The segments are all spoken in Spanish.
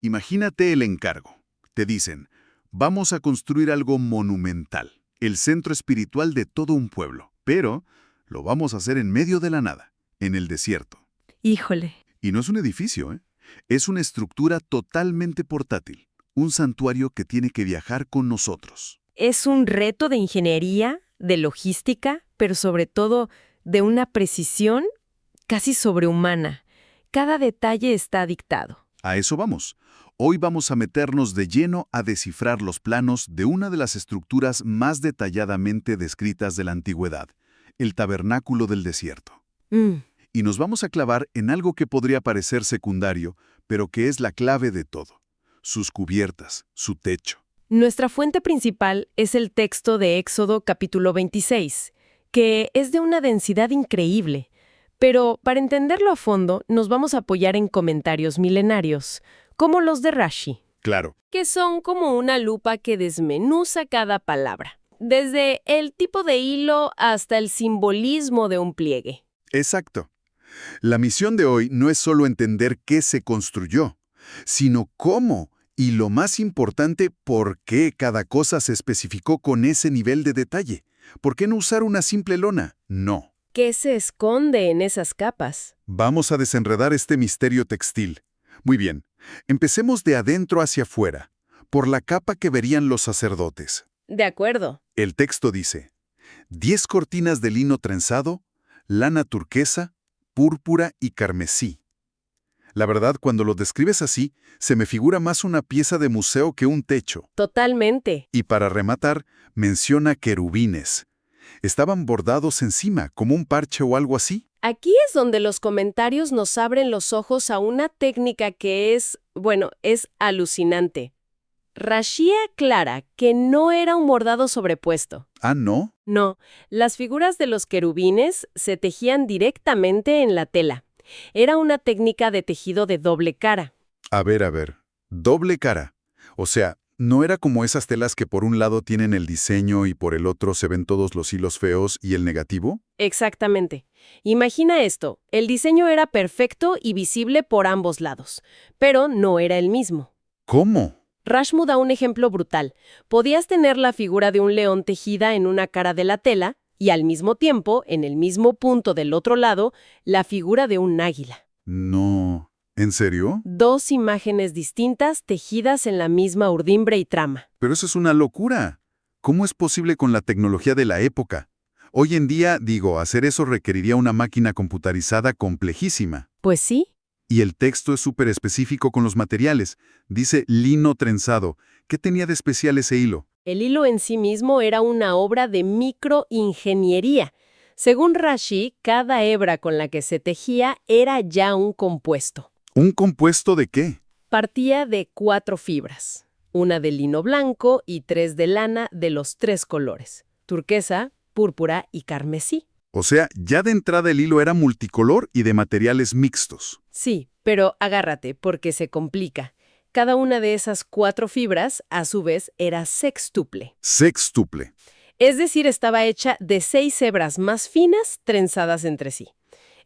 Imagínate el encargo. Te dicen, vamos a construir algo monumental, el centro espiritual de todo un pueblo, pero lo vamos a hacer en medio de la nada, en el desierto. Híjole. Y no es un edificio, ¿eh? Es una estructura totalmente portátil, un santuario que tiene que viajar con nosotros. Es un reto de ingeniería, de logística, pero sobre todo de una precisión casi sobrehumana. Cada detalle está dictado. A eso vamos. Hoy vamos a meternos de lleno a descifrar los planos de una de las estructuras más detalladamente descritas de la antigüedad, el tabernáculo del desierto. Y nos vamos a clavar en algo que podría parecer secundario, pero que es la clave de todo: sus cubiertas, su techo. Nuestra fuente principal es el texto de Éxodo capítulo 26, que es de una densidad increíble. Pero para entenderlo a fondo, nos vamos a apoyar en comentarios milenarios, como los de Rashi, Claro. que son como una lupa que desmenuza cada palabra, desde el tipo de hilo hasta el simbolismo de un pliegue. Exacto. La misión de hoy no es solo entender qué se construyó, sino cómo, y lo más importante, por qué cada cosa se especificó con ese nivel de detalle. ¿Por qué no usar una simple lona? No. ¿Qué se esconde en esas capas? Vamos a desenredar este misterio textil. Muy bien, empecemos de adentro hacia afuera, por la capa que verían los sacerdotes. De acuerdo. El texto dice: 10 cortinas de lino trenzado, lana turquesa, púrpura y carmesí. La verdad, cuando lo describes así, se me figura más una pieza de museo que un techo. Totalmente. Y para rematar, menciona querubines. ¿Estaban bordados encima, como un parche o algo así? Aquí es donde los comentarios nos abren los ojos a una técnica que es alucinante. Rashi aclara que no era un bordado sobrepuesto. Ah, ¿no? No, las figuras de los querubines se tejían directamente en la tela. Era una técnica de tejido de doble cara. A ver. Doble cara. O sea, ¿no era como esas telas que por un lado tienen el diseño y por el otro se ven todos los hilos feos y el negativo? Exactamente. Imagina esto, el diseño era perfecto y visible por ambos lados, pero no era el mismo. ¿Cómo? Rashmu da un ejemplo brutal. Podías tener la figura de un león tejida en una cara de la tela y al mismo tiempo, en el mismo punto del otro lado, la figura de un águila. No. ¿En serio? Dos imágenes distintas tejidas en la misma urdimbre y trama. Pero eso es una locura. ¿Cómo es posible con la tecnología de la época? Hoy en día, hacer eso requeriría una máquina computarizada complejísima. Pues sí. Y el texto es súper específico con los materiales. Dice lino trenzado. ¿Qué tenía de especial ese hilo? El hilo en sí mismo era una obra de microingeniería. Según Rashi, cada hebra con la que se tejía era ya un compuesto. ¿Un compuesto de qué? Partía de 4 fibras, una de lino blanco y 3 de lana de los 3 colores, turquesa, púrpura y carmesí. O sea, ya de entrada el hilo era multicolor y de materiales mixtos. Sí, pero agárrate, porque se complica. Cada una de esas 4 fibras, a su vez, era sextuple. Sextuple. Es decir, estaba hecha de 6 hebras más finas trenzadas entre sí.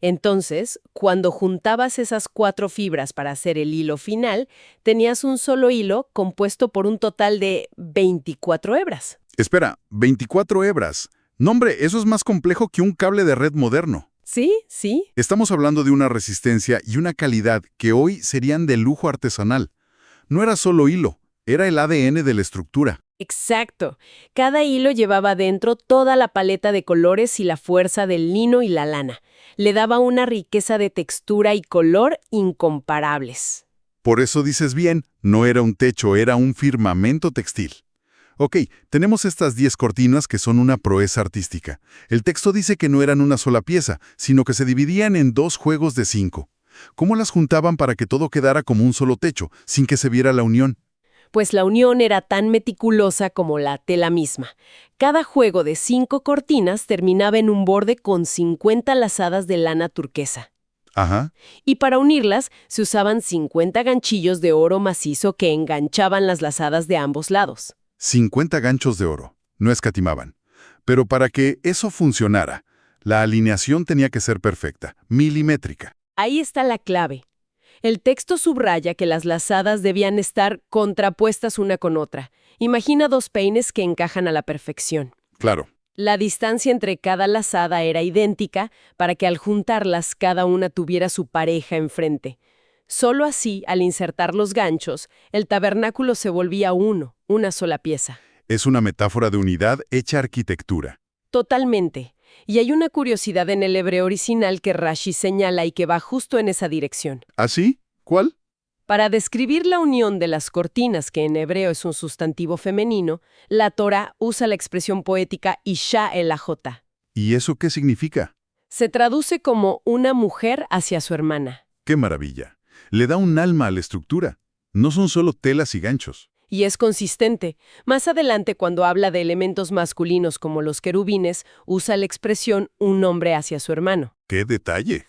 Entonces, cuando juntabas esas 4 fibras para hacer el hilo final, tenías un solo hilo compuesto por un total de 24 hebras. Espera, 24 hebras. No, hombre, eso es más complejo que un cable de red moderno. Sí. Estamos hablando de una resistencia y una calidad que hoy serían de lujo artesanal. No era solo hilo, era el ADN de la estructura. Exacto. Cada hilo llevaba dentro toda la paleta de colores y la fuerza del lino y la lana. Le daba una riqueza de textura y color incomparables. Por eso dices bien, no era un techo, era un firmamento textil. Ok, tenemos estas 10 cortinas que son una proeza artística. El texto dice que no eran una sola pieza, sino que se dividían en 2 juegos de 5. ¿Cómo las juntaban para que todo quedara como un solo techo, sin que se viera la unión? Pues la unión era tan meticulosa como la tela misma. Cada juego de 5 cortinas terminaba en un borde con 50 lazadas de lana turquesa. Ajá. Y para unirlas se usaban 50 ganchillos de oro macizo que enganchaban las lazadas de ambos lados. 50 ganchos de oro. No escatimaban. Pero para que eso funcionara, la alineación tenía que ser perfecta, milimétrica. Ahí está la clave. El texto subraya que las lazadas debían estar contrapuestas una con otra. Imagina dos peines que encajan a la perfección. Claro. La distancia entre cada lazada era idéntica para que al juntarlas cada una tuviera su pareja enfrente. Solo así, al insertar los ganchos, el tabernáculo se volvía uno, una sola pieza. Es una metáfora de unidad hecha arquitectura. Totalmente. Y hay una curiosidad en el hebreo original que Rashi señala y que va justo en esa dirección. ¿Ah, sí? ¿Cuál? Para describir la unión de las cortinas, que en hebreo es un sustantivo femenino, la Torá usa la expresión poética Isha elajota. ¿Y eso qué significa? Se traduce como una mujer hacia su hermana. ¡Qué maravilla! Le da un alma a la estructura. No son solo telas y ganchos. Y es consistente. Más adelante, cuando habla de elementos masculinos como los querubines, usa la expresión un hombre hacia su hermano. ¡Qué detalle!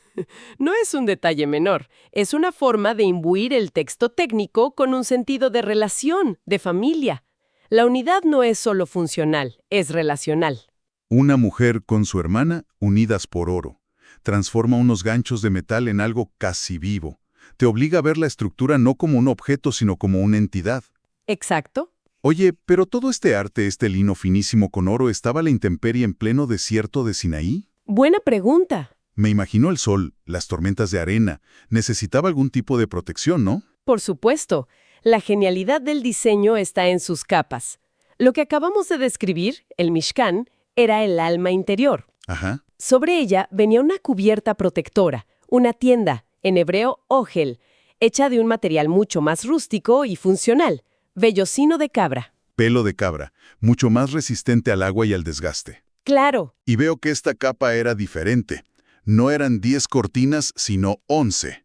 No es un detalle menor, es una forma de imbuir el texto técnico con un sentido de relación, de familia. La unidad no es solo funcional, es relacional. Una mujer con su hermana unidas por oro. Transforma unos ganchos de metal en algo casi vivo. Te obliga a ver la estructura no como un objeto, sino como una entidad. ¿Exacto? Oye, pero todo este arte, este lino finísimo con oro, ¿estaba a la intemperie en pleno desierto de Sinaí? Buena pregunta. Me imagino el sol, las tormentas de arena. Necesitaba algún tipo de protección, ¿no? Por supuesto, la genialidad del diseño está en sus capas. Lo que acabamos de describir, el Mishkan, era el alma interior. Ajá. Sobre ella venía una cubierta protectora, una tienda, en hebreo ogel, hecha de un material mucho más rústico y funcional, vellocino de cabra. Pelo de cabra, mucho más resistente al agua y al desgaste. Claro. Y veo que esta capa era diferente. No eran 10 cortinas, sino 11.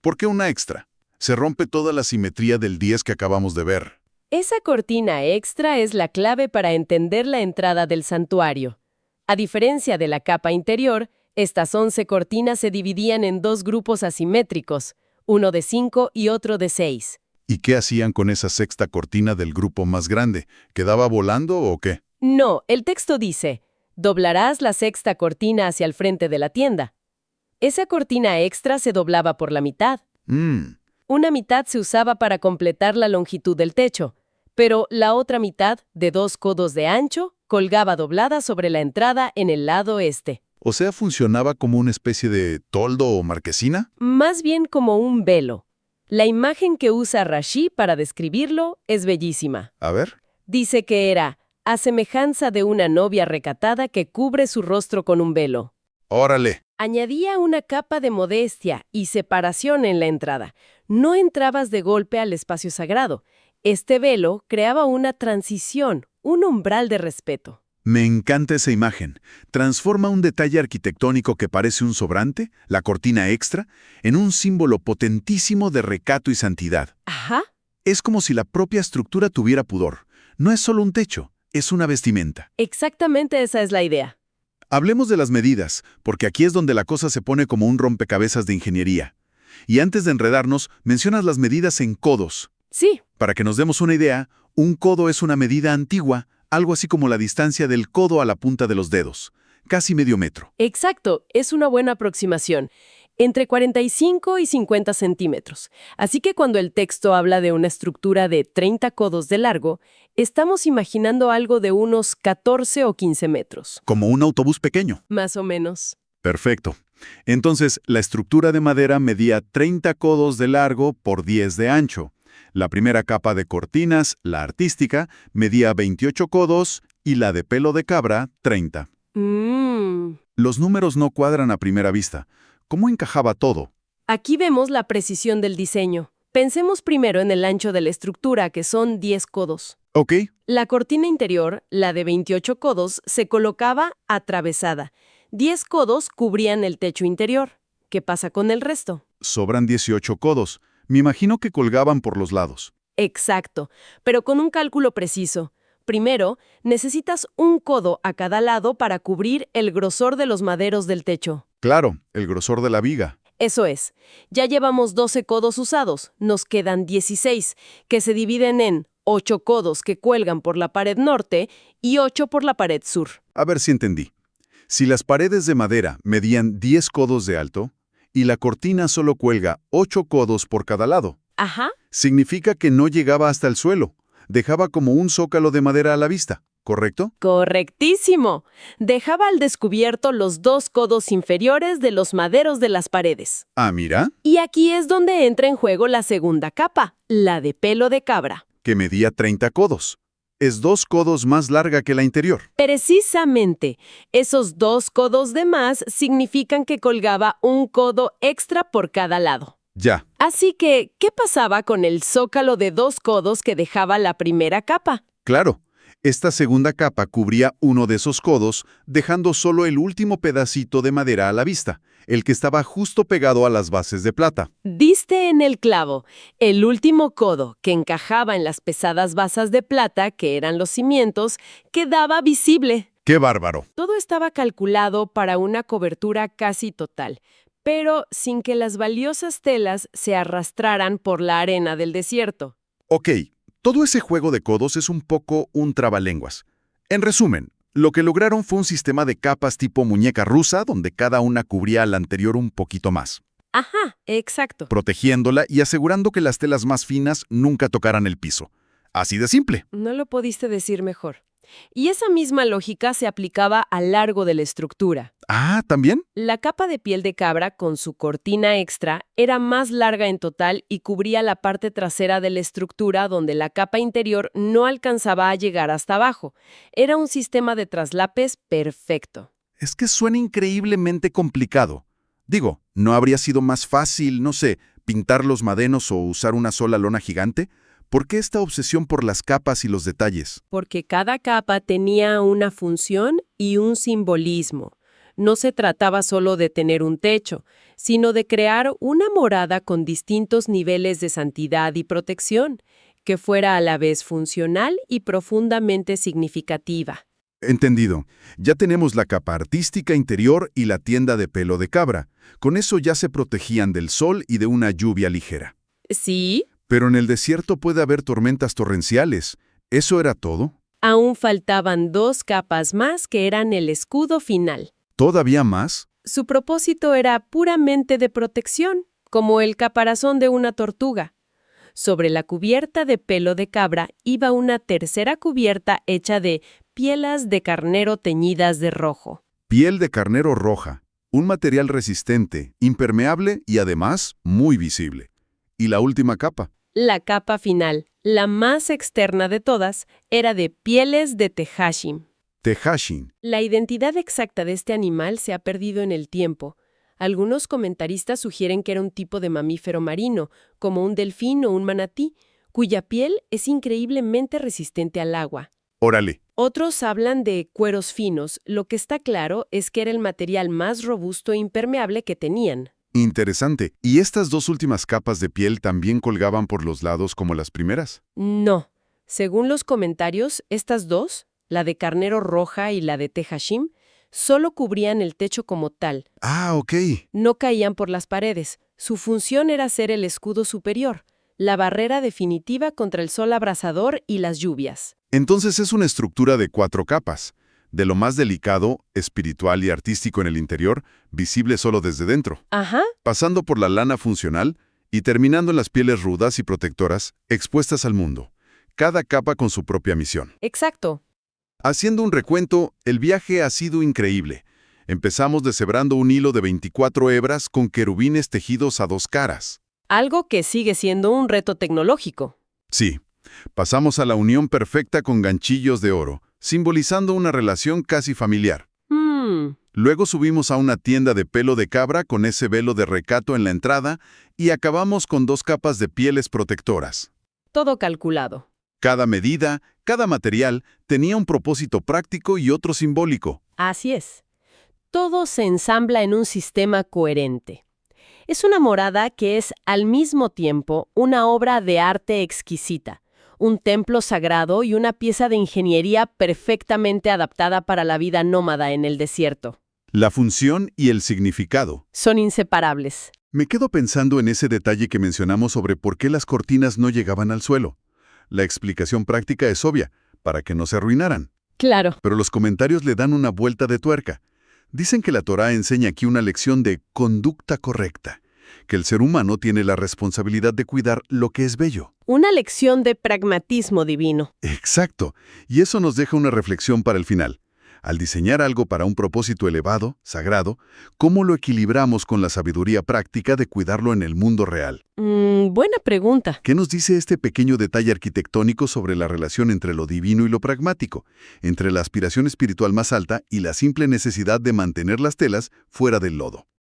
¿Por qué una extra? Se rompe toda la simetría del 10 que acabamos de ver. Esa cortina extra es la clave para entender la entrada del santuario. A diferencia de la capa interior, estas 11 cortinas se dividían en dos grupos asimétricos, uno de 5 y otro de 6. ¿Y qué hacían con esa sexta cortina del grupo más grande? ¿Quedaba volando o qué? No, el texto dice: doblarás la sexta cortina hacia el frente de la tienda. Esa cortina extra se doblaba por la mitad. Una mitad se usaba para completar la longitud del techo, pero la otra mitad, de 2 codos de ancho, colgaba doblada sobre la entrada en el lado este. O sea, ¿funcionaba como una especie de toldo o marquesina? Más bien como un velo. La imagen que usa Rashi para describirlo es bellísima. A ver. Dice que era a semejanza de una novia recatada que cubre su rostro con un velo. ¡Órale! Añadía una capa de modestia y separación en la entrada. No entrabas de golpe al espacio sagrado. Este velo creaba una transición, un umbral de respeto. Me encanta esa imagen. Transforma un detalle arquitectónico que parece un sobrante, la cortina extra, en un símbolo potentísimo de recato y santidad. Ajá. Es como si la propia estructura tuviera pudor. No es solo un techo, es una vestimenta. Exactamente esa es la idea. Hablemos de las medidas, porque aquí es donde la cosa se pone como un rompecabezas de ingeniería. Y antes de enredarnos, mencionas las medidas en codos. Sí. Para que nos demos una idea, un codo es una medida antigua, algo así como la distancia del codo a la punta de los dedos, casi medio metro. Exacto, es una buena aproximación. Entre 45 y 50 centímetros. Así que cuando el texto habla de una estructura de 30 codos de largo, estamos imaginando algo de unos 14 o 15 metros. Como un autobús pequeño. Más o menos. Perfecto. Entonces, la estructura de madera medía 30 codos de largo por 10 de ancho. La primera capa de cortinas, la artística, medía 28 codos y la de pelo de cabra, 30. Los números no cuadran a primera vista. ¿Cómo encajaba todo? Aquí vemos la precisión del diseño. Pensemos primero en el ancho de la estructura, que son 10 codos. Ok. La cortina interior, la de 28 codos, se colocaba atravesada. 10 codos cubrían el techo interior. ¿Qué pasa con el resto? Sobran 18 codos. Me imagino que colgaban por los lados. Exacto, pero con un cálculo preciso. Primero, necesitas un codo a cada lado para cubrir el grosor de los maderos del techo. Claro, el grosor de la viga. Eso es. Ya llevamos 12 codos usados. Nos quedan 16, que se dividen en 8 codos que cuelgan por la pared norte y 8 por la pared sur. A ver si entendí. Si las paredes de madera medían 10 codos de alto, y la cortina solo cuelga 8 codos por cada lado. Ajá. Significa que no llegaba hasta el suelo. Dejaba como un zócalo de madera a la vista, ¿correcto? Correctísimo. Dejaba al descubierto los 2 codos inferiores de los maderos de las paredes. Ah, mira, Y aquí es donde entra en juego la segunda capa, la de pelo de cabra. que medía 30 codos. Es 2 codos más larga que la interior. Precisamente, esos 2 codos de más significan que colgaba un codo extra por cada lado. Ya, Así que, ¿qué pasaba con el zócalo de 2 codos que dejaba la primera capa? claro. Esta segunda capa cubría uno de esos codos, dejando solo el último pedacito de madera a la vista, el que estaba justo pegado a las bases de plata. Diste en el clavo. El último codo, que encajaba en las pesadas basas de plata, que eran los cimientos, quedaba visible. ¡Qué bárbaro! Todo estaba calculado para una cobertura casi total, pero sin que las valiosas telas se arrastraran por la arena del desierto. Ok, todo ese juego de codos es un poco un trabalenguas. En resumen, lo que lograron fue un sistema de capas tipo muñeca rusa, donde cada una cubría a la anterior un poquito más, Ajá, exacto. protegiéndola y asegurando que las telas más finas nunca tocaran el piso. Así de simple. No lo pudiste decir mejor. Y esa misma lógica se aplicaba a largo de la estructura. Ah, ¿también? La capa de piel de cabra con su cortina extra era más larga en total y cubría la parte trasera de la estructura donde la capa interior no alcanzaba a llegar hasta abajo. Era un sistema de traslapes perfecto. Es que suena increíblemente complicado. Digo, ¿no habría sido más fácil, no sé, pintar los madenos o usar una sola lona gigante? ¿Por qué esta obsesión por las capas y los detalles? Porque cada capa tenía una función y un simbolismo. No se trataba solo de tener un techo, sino de crear una morada con distintos niveles de santidad y protección, que fuera a la vez funcional y profundamente significativa. Entendido. Ya tenemos la capa artística interior y la tienda de pelo de cabra. Con eso ya se protegían del sol y de una lluvia ligera. Sí, Pero en el desierto puede haber tormentas torrenciales. ¿Eso era todo? aún faltaban 2 capas más que eran el escudo final. ¿Todavía más? Su propósito era puramente de protección, como el caparazón de una tortuga. Sobre la cubierta de pelo de cabra iba una tercera cubierta hecha de pielas de carnero teñidas de rojo. Piel de carnero roja. Un material resistente, impermeable y además muy visible. ¿Y la última capa? La capa final, la más externa de todas, era de pieles de tejashim. Tehashin. La identidad exacta de este animal se ha perdido en el tiempo. Algunos comentaristas sugieren que era un tipo de mamífero marino, como un delfín o un manatí, cuya piel es increíblemente resistente al agua. Órale. Otros hablan de cueros finos. Lo que está claro es que era el material más robusto e impermeable que tenían. Interesante. ¿Y estas dos últimas capas de piel también colgaban por los lados como las primeras? No. Según los comentarios, estas dos, la de carnero roja y la de tejashim, solo cubrían el techo como tal. Ah, ok. No caían por las paredes. Su función era ser el escudo superior, la barrera definitiva contra el sol abrasador y las lluvias. Entonces es una estructura de 4 capas. De lo más delicado, espiritual y artístico en el interior, visible solo desde dentro, Ajá. pasando por la lana funcional y terminando en las pieles rudas y protectoras expuestas al mundo, cada capa con su propia misión. Exacto. Haciendo un recuento, el viaje ha sido increíble. Empezamos deshebrando un hilo de 24 hebras con querubines tejidos a 2 caras. Algo que sigue siendo un reto tecnológico. Sí, pasamos a la unión perfecta con ganchillos de oro, simbolizando una relación casi familiar. Luego subimos a una tienda de pelo de cabra con ese velo de recato en la entrada y acabamos con 2 capas de pieles protectoras. Todo calculado. Cada medida, cada material, tenía un propósito práctico y otro simbólico. Así es. Todo se ensambla en un sistema coherente. Es una morada que es al mismo tiempo una obra de arte exquisita, un templo sagrado y una pieza de ingeniería perfectamente adaptada para la vida nómada en el desierto. La función y el significado. Son inseparables. Me quedo pensando en ese detalle que mencionamos sobre por qué las cortinas no llegaban al suelo. La explicación práctica es obvia, para que no se arruinaran. Claro. Pero los comentarios le dan una vuelta de tuerca. Dicen que la Torá enseña aquí una lección de conducta correcta, que el ser humano tiene la responsabilidad de cuidar lo que es bello. Una lección de pragmatismo divino. Exacto, y eso nos deja una reflexión para el final. Al diseñar algo para un propósito elevado, sagrado, ¿cómo lo equilibramos con la sabiduría práctica de cuidarlo en el mundo real? Buena pregunta. ¿Qué nos dice este pequeño detalle arquitectónico sobre la relación entre lo divino y lo pragmático, entre la aspiración espiritual más alta y la simple necesidad de mantener las telas fuera del lodo?